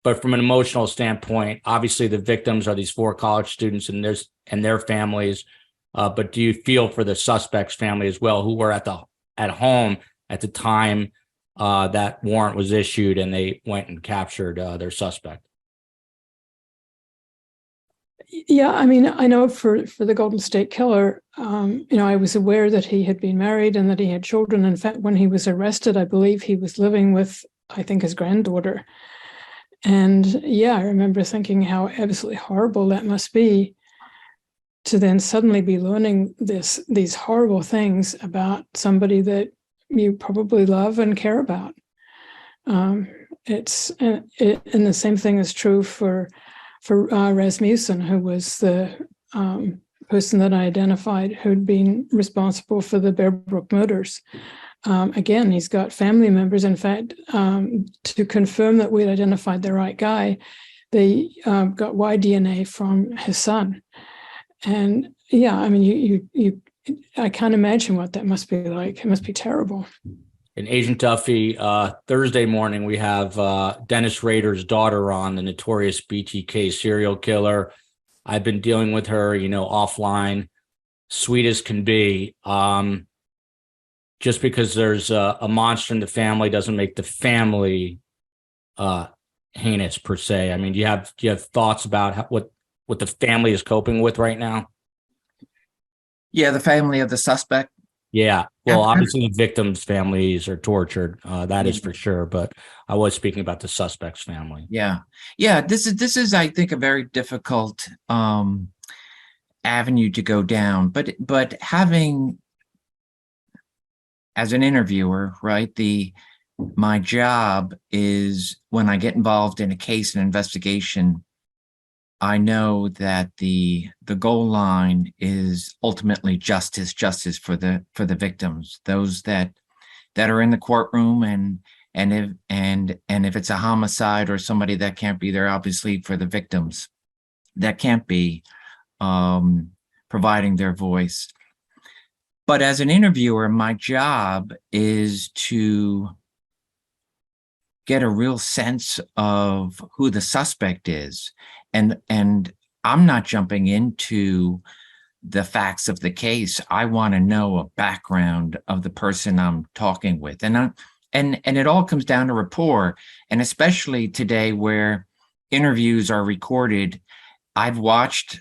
but from an emotional standpoint, obviously the victims are these 4 college students and their families. But do you feel for the suspect's family as well, who were at home at the time that warrant was issued and they went and captured their suspect? Yeah, I mean, I know for the Golden State Killer, I was aware that he had been married and that he had children. In fact, when he was arrested, I believe he was living with, I think, his granddaughter. And yeah, I remember thinking how absolutely horrible that must be to then suddenly be learning these horrible things about somebody that you probably love and care about. And the same thing is true for Rasmussen, who was the person that I identified who'd been responsible for the Bear Brook murders. Again, he's got family members. In fact, to confirm that we'd identified the right guy, they got Y-DNA from his son. And yeah, I mean, I can't imagine what that must be like. It must be terrible. And Agent Duffy, Thursday morning, we have Dennis Rader's daughter on, the notorious BTK serial killer. I've been dealing with her, offline, sweet as can be. Just because there's a monster in the family doesn't make the family heinous per se. I mean, do you have thoughts about what the family is coping with right now? Yeah, the family of the suspect. Yeah. Well, obviously the victims' families are tortured. That is for sure. But I was speaking about the suspect's family. Yeah. Yeah. This is, I think, a very difficult avenue to go down. But having, as an interviewer, right, my job is, when I get involved in a case and investigation, I know that the goal line is ultimately justice for the victims, those that are in the courtroom, and if it's a homicide or somebody that can't be there, obviously for the victims that can't be, providing their voice. But as an interviewer, my job is to get a real sense of who the suspect is. And I'm not jumping into the facts of the case. I want to know a background of the person I'm talking with. And it all comes down to rapport. And especially today where interviews are recorded, I've watched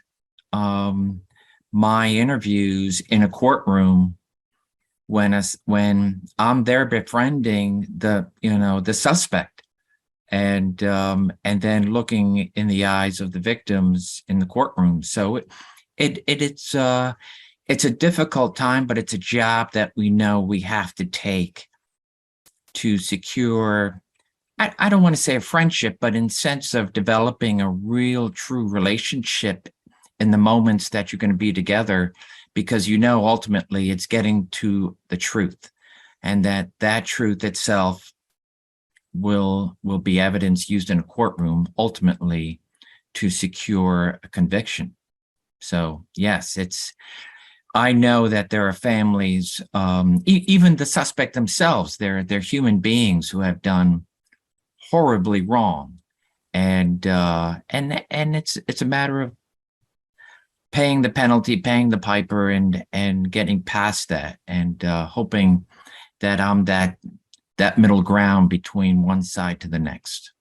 my interviews in a courtroom when I'm there befriending the suspect, and then looking in the eyes of the victims in the courtroom. So it's a difficult time, but it's a job that we know we have to take to secure, I don't want to say a friendship, but in sense of developing a real true relationship in the moments that you're going to be together, because ultimately it's getting to the truth, and that truth itself will be evidence used in a courtroom ultimately to secure a conviction. So yes, I know that there are families, even the suspect themselves, they're human beings who have done horribly wrong, and it's a matter of paying the penalty, paying the piper, and getting past that, and hoping that I'm that middle ground between one side to the next.